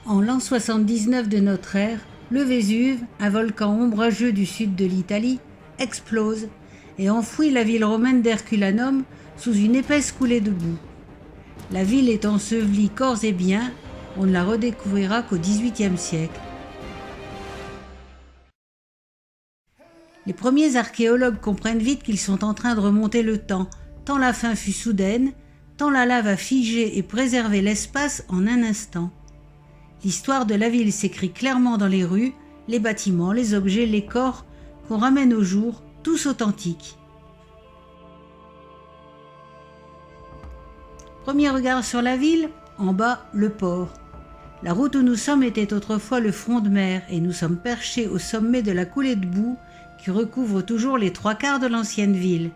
En l'an 79 de notre ère, le Vésuve, un volcan ombrageux du sud de l'Italie, explose et enfouit la ville romaine d'Herculanum sous une épaisse coulée de boue. La ville est ensevelie corps et biens, on ne la redécouvrira qu'au XVIIIe siècle. Les premiers archéologues comprennent vite qu'ils sont en train de remonter le temps, tant la fin fut soudaine, tant la lave a figé et préservé l'espace en un instant. L'histoire de la ville s'écrit clairement dans les rues, les bâtiments, les objets, les corps qu'on ramène au jour, tous authentiques. Premier regard sur la ville, en bas, le port. La route où nous sommes était autrefois le front de mer et nous sommes perchés au sommet de la coulée de boue qui recouvre toujours les 3/4 de l'ancienne ville.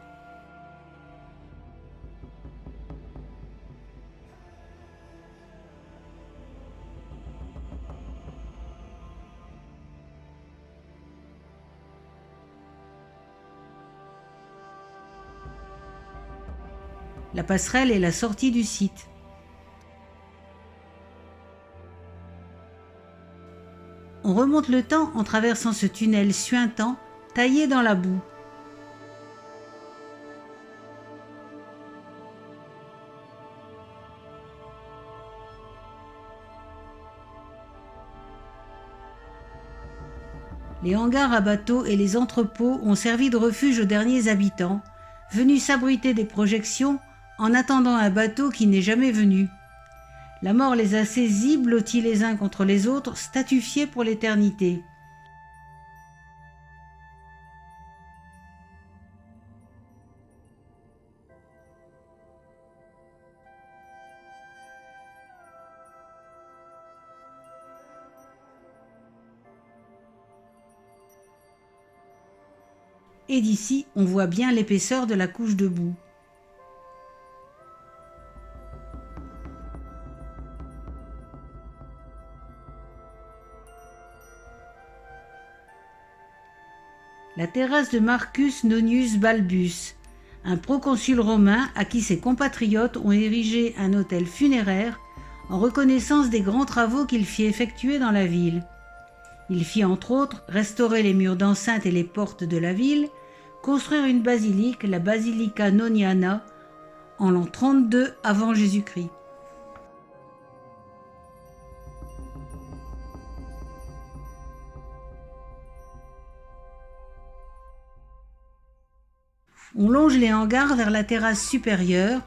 La passerelle est la sortie du site. On remonte le temps en traversant ce tunnel suintant, taillé dans la boue. Les hangars à bateaux et les entrepôts ont servi de refuge aux derniers habitants, venus s'abriter des projections en attendant un bateau qui n'est jamais venu. La mort les a saisis, blottis les uns contre les autres, statufiés pour l'éternité. Et d'ici, on voit bien l'épaisseur de la couche de boue. La terrasse de Marcus Nonius Balbus, un proconsul romain à qui ses compatriotes ont érigé un autel funéraire en reconnaissance des grands travaux qu'il fit effectuer dans la ville. Il fit entre autres restaurer les murs d'enceinte et les portes de la ville, construire une basilique, la Basilica Noniana, en l'an 32 avant Jésus-Christ. On longe les hangars vers la terrasse supérieure,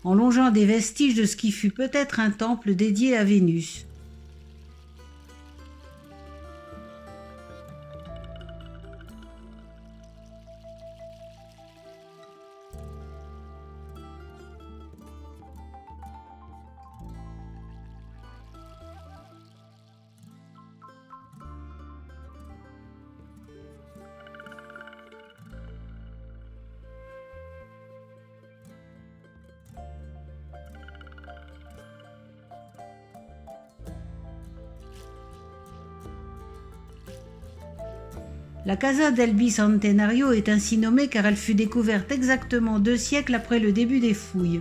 en longeant des vestiges de ce qui fut peut-être un temple dédié à Vénus. La Casa del Bicentenario est ainsi nommée car elle fut découverte exactement 2 siècles après le début des fouilles.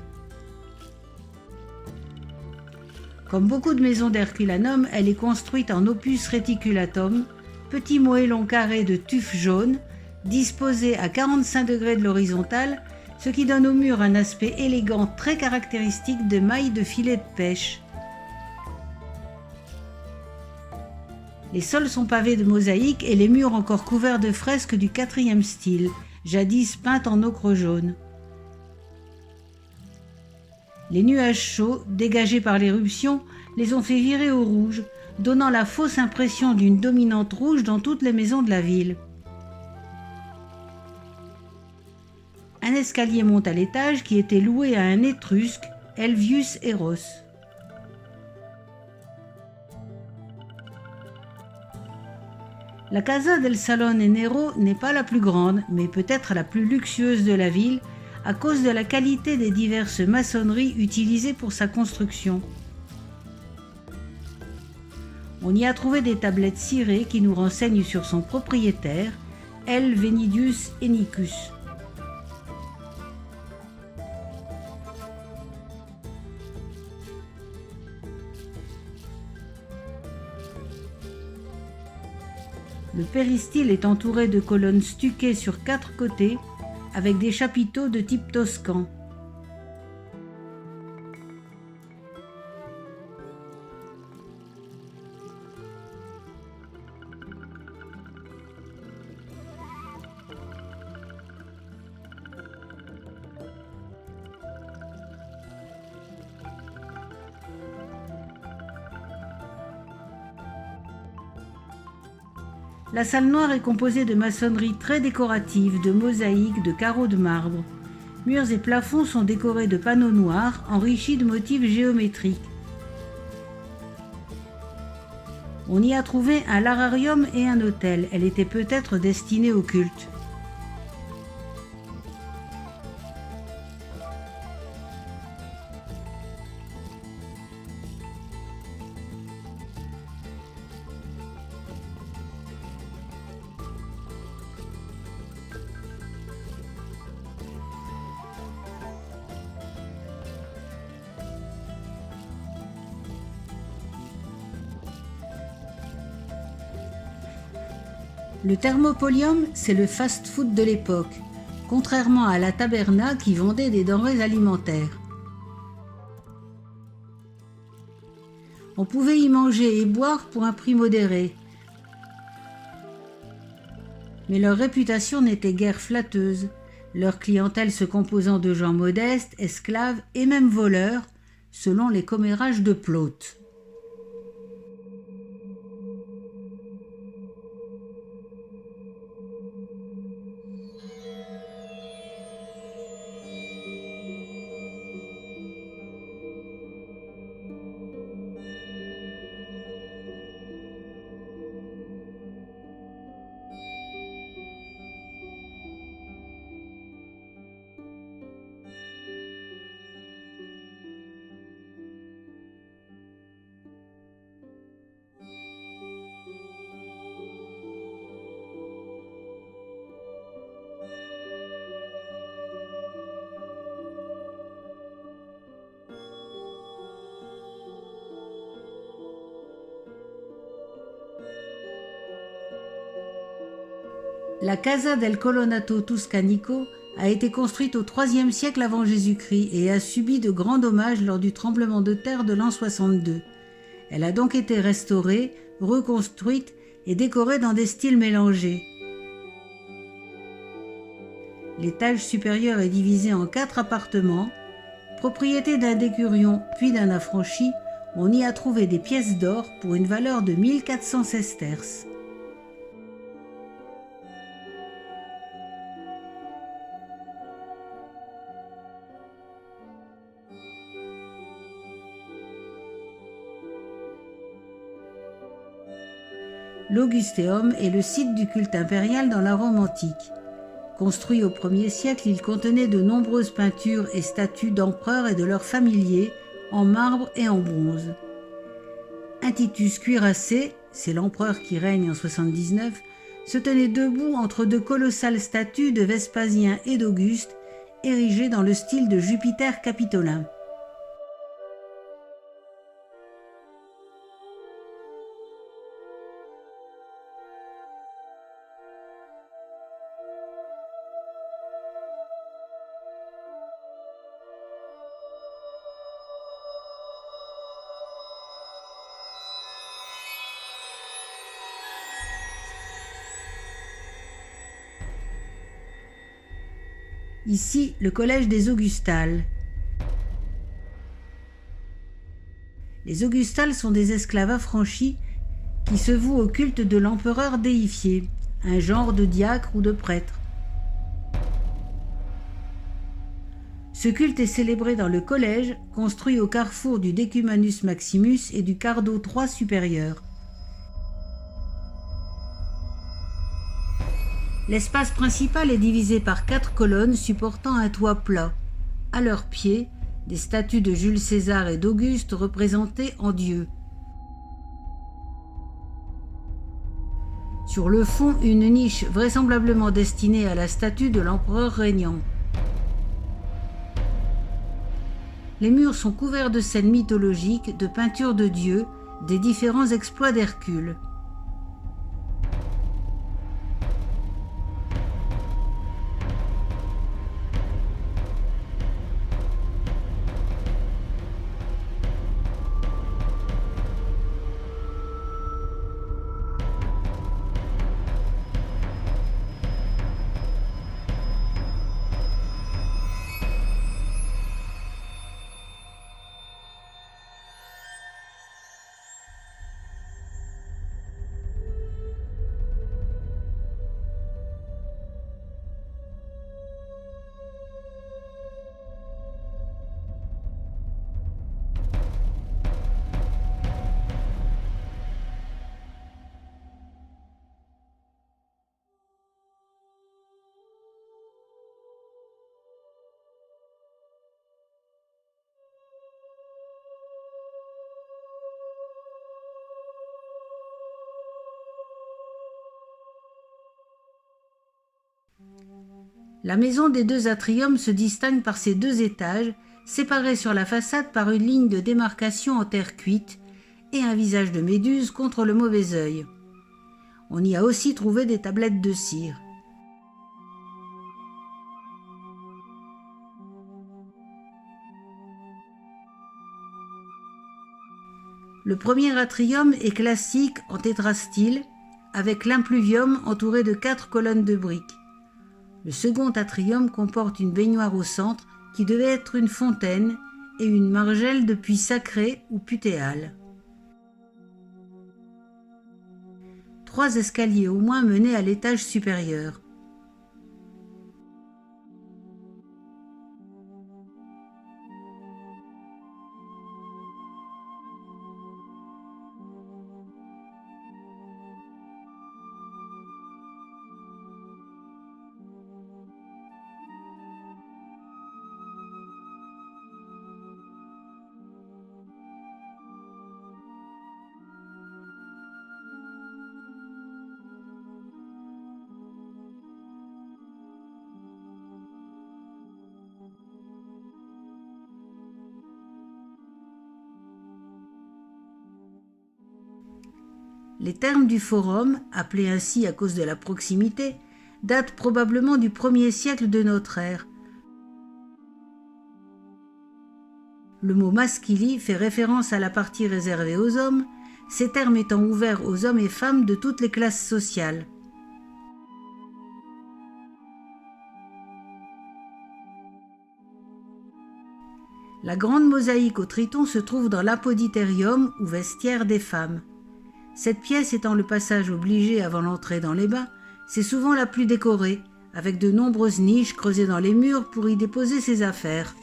Comme beaucoup de maisons d'Herculanum, elle est construite en opus reticulatum, petit moellon carré de tuf jaune, disposé à 45 degrés de l'horizontale, ce qui donne au mur un aspect élégant très caractéristique de mailles de filets de pêche. Les sols sont pavés de mosaïques et les murs encore couverts de fresques du IVe style, jadis peintes en ocre jaune. Les nuages chauds, dégagés par l'éruption, les ont fait virer au rouge, donnant la fausse impression d'une dominante rouge dans toutes les maisons de la ville. Un escalier monte à l'étage qui était loué à un Étrusque, Helvius Eros. La Casa del Salone Nero n'est pas la plus grande, mais peut-être la plus luxueuse de la ville, à cause de la qualité des diverses maçonneries utilisées pour sa construction. On y a trouvé des tablettes cirées qui nous renseignent sur son propriétaire, L. Venidius Henicus. Le péristyle est entouré de colonnes stuquées sur 4 côtés avec des chapiteaux de type toscan. La salle noire est composée de maçonnerie très décorative, de mosaïques, de carreaux de marbre. Murs et plafonds sont décorés de panneaux noirs enrichis de motifs géométriques. On y a trouvé un lararium et un autel. Elle était peut-être destinée au culte. Le thermopolium, c'est le fast-food de l'époque, contrairement à la taberna qui vendait des denrées alimentaires. On pouvait y manger et boire pour un prix modéré. Mais leur réputation n'était guère flatteuse, leur clientèle se composant de gens modestes, esclaves et même voleurs, selon les commérages de Plaute. La Casa del Colonnato Tuscanico a été construite au IIIe siècle avant Jésus-Christ et a subi de grands dommages lors du tremblement de terre de l'an 62. Elle a donc été restaurée, reconstruite et décorée dans des styles mélangés. L'étage supérieur est divisé en 4 appartements. Propriété d'un décurion puis d'un affranchi, on y a trouvé des pièces d'or pour une valeur de 1400 sesterces. L'Augustéum est le site du culte impérial dans la Rome antique. Construit au 1er siècle, il contenait de nombreuses peintures et statues d'empereurs et de leurs familiers, en marbre et en bronze. Un Titus cuirassé, c'est l'empereur qui règne en 79, se tenait debout entre 2 colossales statues de Vespasien et d'Auguste, érigées dans le style de Jupiter capitolin. Ici, le collège des Augustales. Les Augustales sont des esclaves affranchis qui se vouent au culte de l'empereur déifié, un genre de diacre ou de prêtre. Ce culte est célébré dans le collège, construit au carrefour du Decumanus Maximus et du Cardo III supérieur. L'espace principal est divisé par 4 colonnes supportant un toit plat. À leurs pieds, des statues de Jules César et d'Auguste représentées en dieu. Sur le fond, une niche vraisemblablement destinée à la statue de l'empereur régnant. Les murs sont couverts de scènes mythologiques, de peintures de dieux, des différents exploits d'Hercule. La maison des deux atriums se distingue par ses 2 étages, séparés sur la façade par une ligne de démarcation en terre cuite et un visage de méduse contre le mauvais œil. On y a aussi trouvé des tablettes de cire. Le premier atrium est classique en tétrastyle, avec l'impluvium entouré de 4 colonnes de briques. Le second atrium comporte une baignoire au centre qui devait être une fontaine et une margelle de puits sacré ou putéal. 3 escaliers au moins menaient à l'étage supérieur. Les thermes du forum, appelés ainsi à cause de la proximité, datent probablement du 1er siècle de notre ère. Le mot maskili fait référence à la partie réservée aux hommes, ces termes étant ouverts aux hommes et femmes de toutes les classes sociales. La grande mosaïque au Triton se trouve dans l'apoditérium ou vestiaire des femmes. Cette pièce étant le passage obligé avant l'entrée dans les bains, c'est souvent la plus décorée, avec de nombreuses niches creusées dans les murs pour y déposer ses affaires.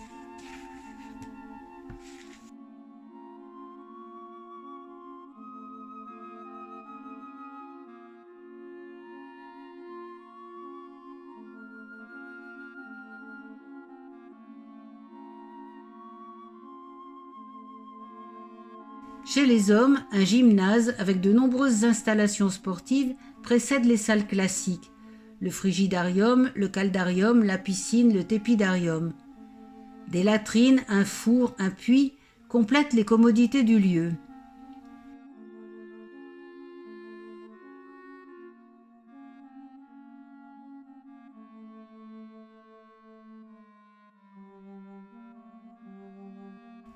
Chez les hommes, un gymnase avec de nombreuses installations sportives précède les salles classiques, le frigidarium, le caldarium, la piscine, le tépidarium. Des latrines, un four, un puits complètent les commodités du lieu.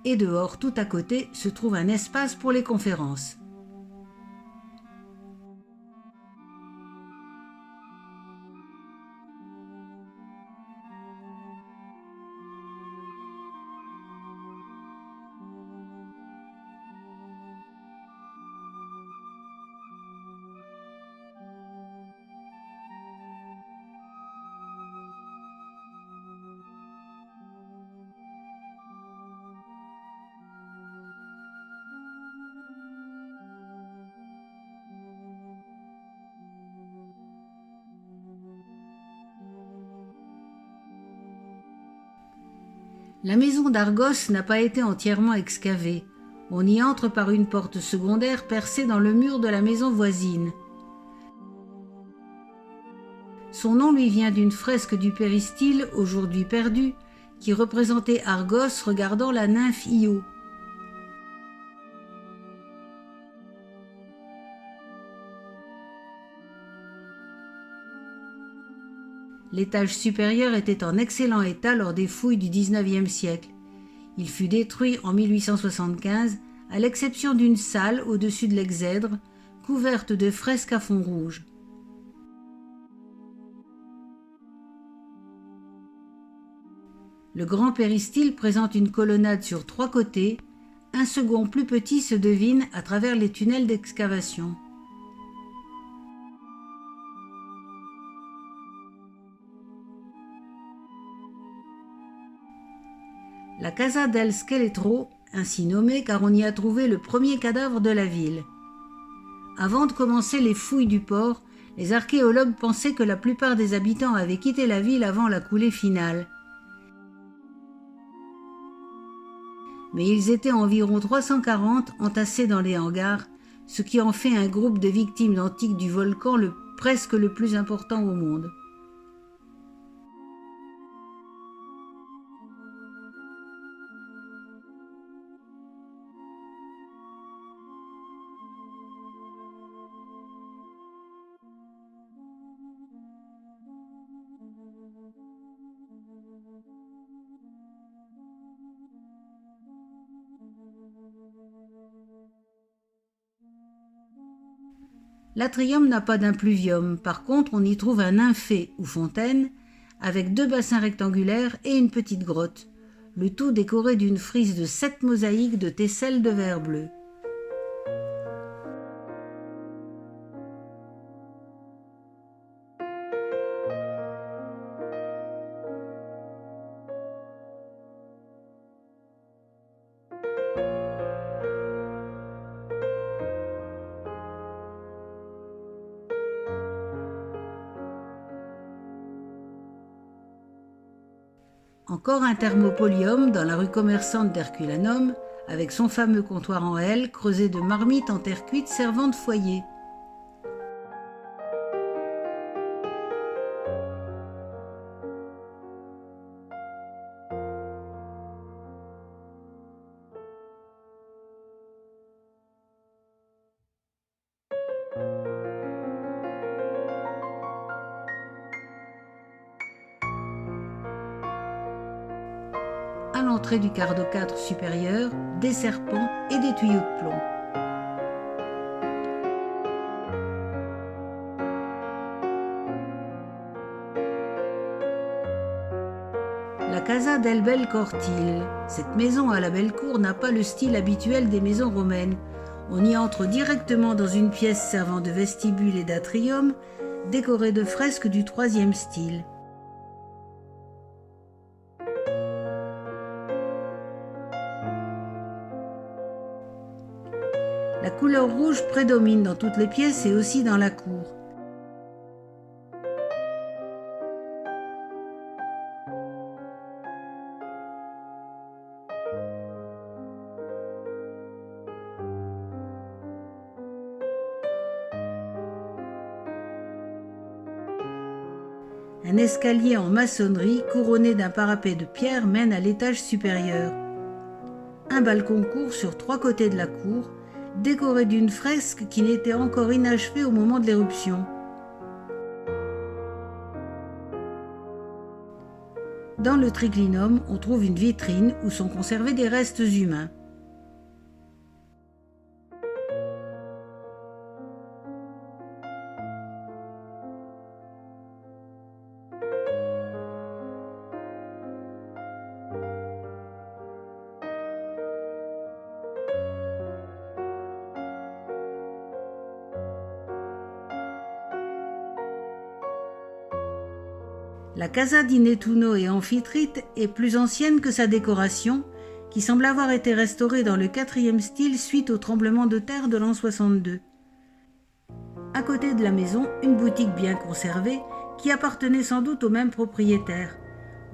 Et dehors, tout à côté, se trouve un espace pour les conférences. La maison d'Argos n'a pas été entièrement excavée. On y entre par une porte secondaire percée dans le mur de la maison voisine. Son nom lui vient d'une fresque du péristyle, aujourd'hui perdue, qui représentait Argos regardant la nymphe Io. L'étage supérieur était en excellent état lors des fouilles du XIXe siècle. Il fut détruit en 1875, à l'exception d'une salle au-dessus de l'exèdre, couverte de fresques à fond rouge. Le grand péristyle présente une colonnade sur 3 côtés, un second plus petit se devine à travers les tunnels d'excavation. La Casa del Scheletro, ainsi nommée car on y a trouvé le premier cadavre de la ville. Avant de commencer les fouilles du port, les archéologues pensaient que la plupart des habitants avaient quitté la ville avant la coulée finale. Mais ils étaient environ 340 entassés dans les hangars, ce qui en fait un groupe de victimes antiques du volcan presque le plus important au monde. L'atrium n'a pas d'impluvium, par contre on y trouve un nymphée ou fontaine, avec 2 bassins rectangulaires et une petite grotte, le tout décoré d'une frise de 7 mosaïques de tesselles de verre bleu. Encore un thermopolium dans la rue commerçante d'Herculanum, avec son fameux comptoir en L creusé de marmites en terre cuite servant de foyer. À l'entrée du quart de 4 supérieur, des serpents et des tuyaux de plomb. La Casa del Bel Cortile. Cette maison à la belle cour n'a pas le style habituel des maisons romaines. On y entre directement dans une pièce servant de vestibule et d'atrium, décorée de fresques du IIIe style. La couleur rouge prédomine dans toutes les pièces et aussi dans la cour. Un escalier en maçonnerie couronné d'un parapet de pierre mène à l'étage supérieur. Un balcon court sur 3 côtés de la cour, décoré d'une fresque qui n'était encore inachevée au moment de l'éruption. Dans le triclinum, on trouve une vitrine où sont conservés des restes humains. La Casa di Nettuno et Amphitrite est plus ancienne que sa décoration, qui semble avoir été restaurée dans le IVe style suite au tremblement de terre de l'an 62. À côté de la maison, une boutique bien conservée qui appartenait sans doute au même propriétaire.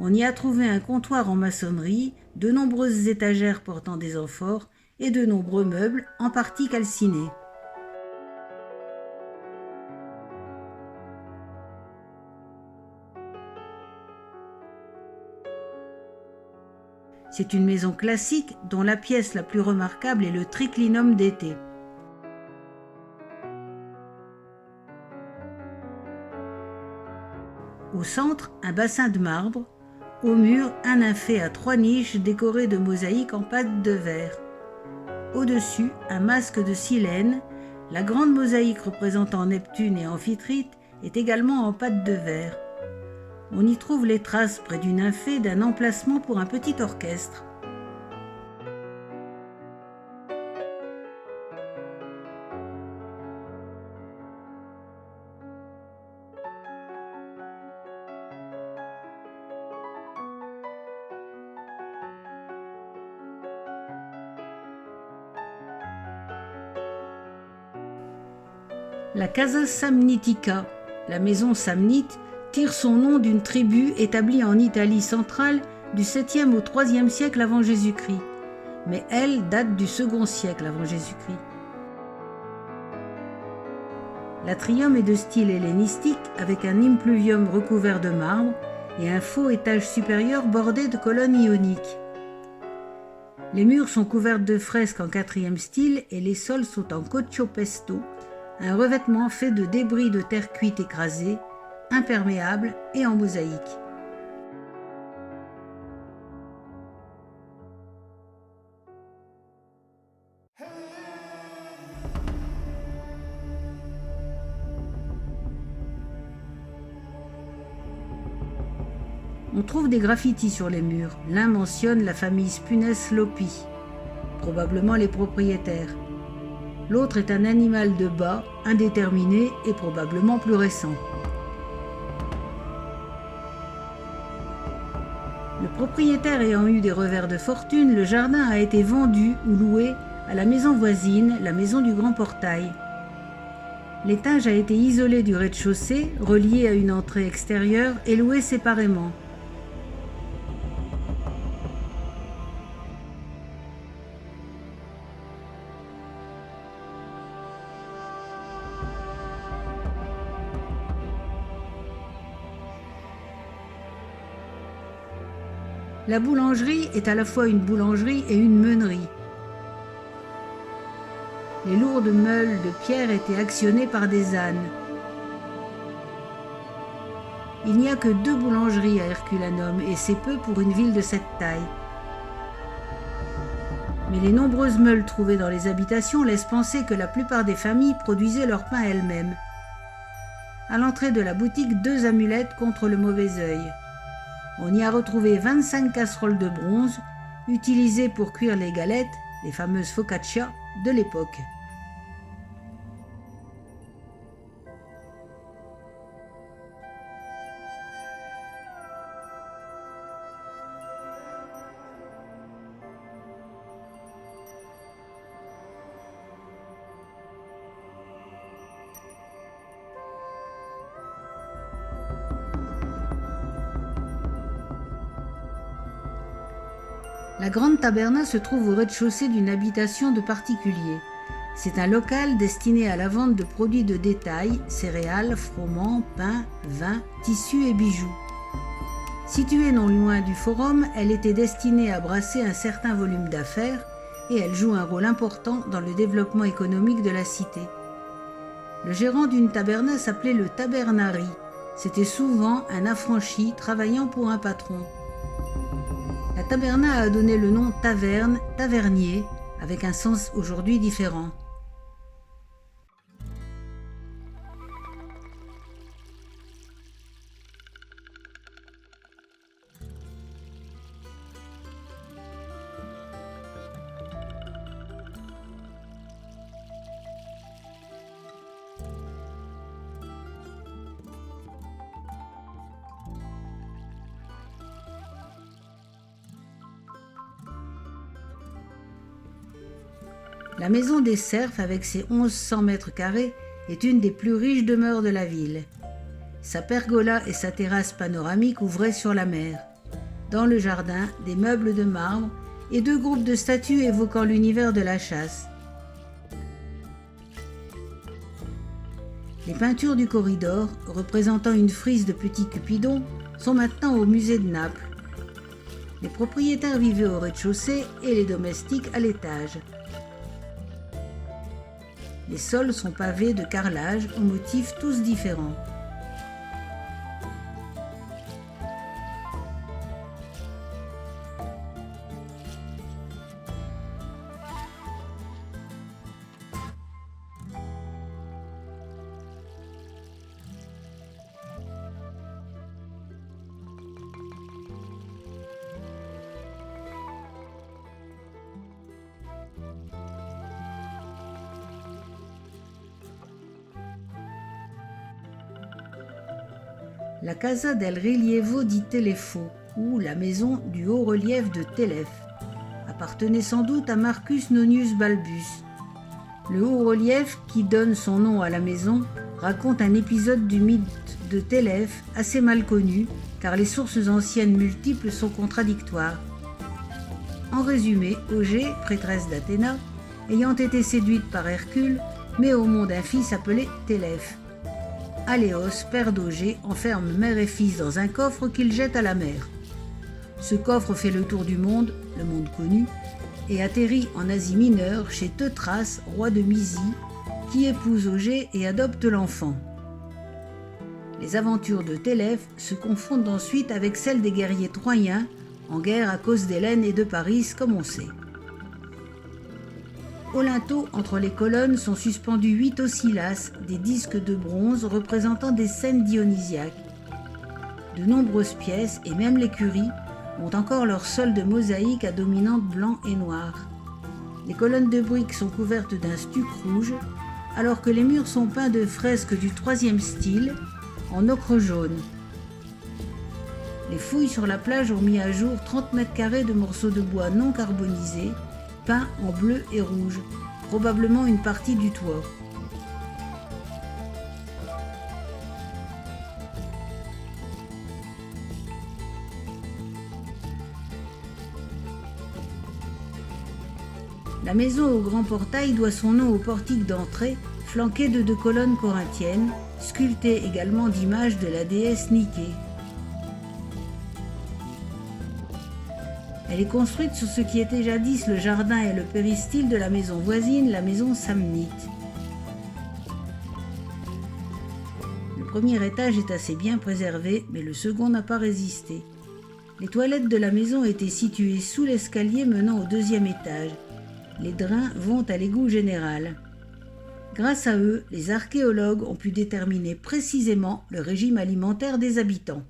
On y a trouvé un comptoir en maçonnerie, de nombreuses étagères portant des amphores et de nombreux meubles, en partie calcinés. C'est une maison classique dont la pièce la plus remarquable est le triclinum d'été. Au centre, un bassin de marbre. Au mur, un nymphée à 3 niches décorées de mosaïques en pâte de verre. Au-dessus, un masque de silène. La grande mosaïque représentant Neptune et Amphitrite est également en pâte de verre. On y trouve les traces près du nymphée d'un emplacement pour un petit orchestre. La Casa Samnitica, la maison samnite, tire son nom d'une tribu établie en Italie centrale du 7e au 3e siècle avant Jésus-Christ, mais elle date du 2e siècle avant Jésus-Christ. L'atrium est de style hellénistique avec un impluvium recouvert de marbre et un faux étage supérieur bordé de colonnes ioniques. Les murs sont couverts de fresques en 4e style et les sols sont en coccio-pesto, un revêtement fait de débris de terre cuite écrasée, imperméable et en mosaïque. On trouve des graffitis sur les murs. L'un mentionne la famille Spunes Lopi, probablement les propriétaires. L'autre est un animal de bas, indéterminé et probablement plus récent. Le propriétaire ayant eu des revers de fortune, le jardin a été vendu ou loué à la maison voisine, la maison du Grand Portail. L'étage a été isolé du rez-de-chaussée, relié à une entrée extérieure et loué séparément. La boulangerie est à la fois une boulangerie et une meunerie. Les lourdes meules de pierre étaient actionnées par des ânes. Il n'y a que 2 boulangeries à Herculanum et c'est peu pour une ville de cette taille. Mais les nombreuses meules trouvées dans les habitations laissent penser que la plupart des familles produisaient leur pain elles-mêmes. À l'entrée de la boutique, 2 amulettes contre le mauvais œil. On y a retrouvé 25 casseroles de bronze, utilisées pour cuire les galettes, les fameuses focaccia, de l'époque. La grande taberna se trouve au rez-de-chaussée d'une habitation de particuliers. C'est un local destiné à la vente de produits de détail, céréales, froment, pain, vin, tissus et bijoux. Située non loin du forum, elle était destinée à brasser un certain volume d'affaires et elle joue un rôle important dans le développement économique de la cité. Le gérant d'une taberna s'appelait le tabernari. C'était souvent un affranchi travaillant pour un patron. La taberna a donné le nom taverne, tavernier, avec un sens aujourd'hui différent. La maison des Cerfs, avec ses 1100 mètres carrés, est une des plus riches demeures de la ville. Sa pergola et sa terrasse panoramique ouvraient sur la mer. Dans le jardin, des meubles de marbre et 2 groupes de statues évoquant l'univers de la chasse. Les peintures du corridor, représentant une frise de petits cupidons, sont maintenant au musée de Naples. Les propriétaires vivaient au rez-de-chaussée et les domestiques à l'étage. Les sols sont pavés de carrelages aux motifs tous différents. La Casa del Rilievo di Telefo, ou la maison du haut relief de Télèphe, appartenait sans doute à Marcus Nonius Balbus. Le haut relief qui donne son nom à la maison raconte un épisode du mythe de Télèphe assez mal connu, car les sources anciennes multiples sont contradictoires. En résumé, Augée, prêtresse d'Athéna, ayant été séduite par Hercule, met au monde un fils appelé Télèphe. Aléos, père d'Augée, enferme mère et fils dans un coffre qu'il jette à la mer. Ce coffre fait le tour du monde, le monde connu, et atterrit en Asie mineure chez Teuthras, roi de Mysie, qui épouse Augée et adopte l'enfant. Les aventures de Télèphe se confondent ensuite avec celles des guerriers troyens, en guerre à cause d'Hélène et de Paris, comme on sait. Au linteau, entre les colonnes, sont suspendus 8 oscillas, des disques de bronze représentant des scènes dionysiaques. De nombreuses pièces, et même l'écurie, ont encore leur sol de mosaïque à dominante blanc et noir. Les colonnes de briques sont couvertes d'un stuc rouge, alors que les murs sont peints de fresques du IIIe style, en ocre jaune. Les fouilles sur la plage ont mis à jour 30 mètres carrés de morceaux de bois non carbonisés, peints en bleu et rouge, probablement une partie du toit. La maison au grand portail doit son nom au portique d'entrée, flanqué de 2 colonnes corinthiennes, sculptées également d'images de la déesse Niké. Elle est construite sur ce qui était jadis le jardin et le péristyle de la maison voisine, la maison samnite. Le premier étage est assez bien préservé, mais le second n'a pas résisté. Les toilettes de la maison étaient situées sous l'escalier menant au 2e étage. Les drains vont à l'égout général. Grâce à eux, les archéologues ont pu déterminer précisément le régime alimentaire des habitants.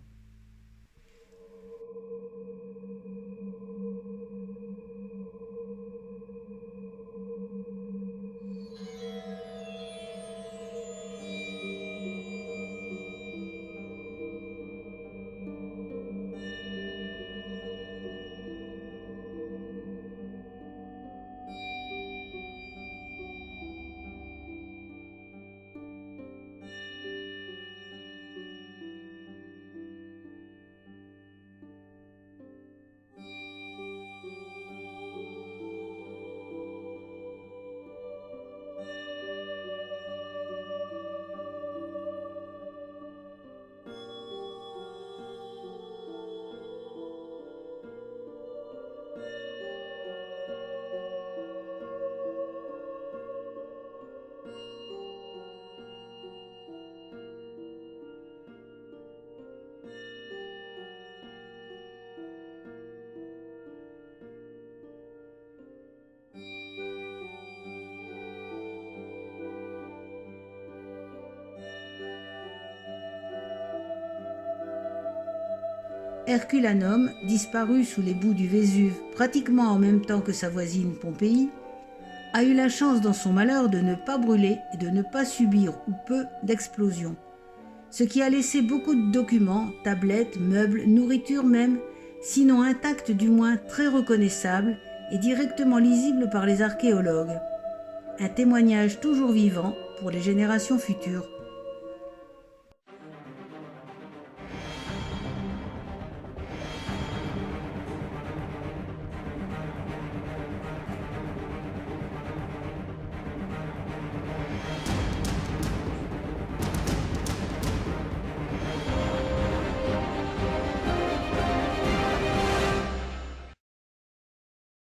Herculanum, disparu sous les boues du Vésuve pratiquement en même temps que sa voisine Pompéi, a eu la chance dans son malheur de ne pas brûler et de ne pas subir ou peu d'explosions, ce qui a laissé beaucoup de documents, tablettes, meubles, nourriture même, sinon intacts du moins très reconnaissables et directement lisibles par les archéologues. Un témoignage toujours vivant pour les générations futures.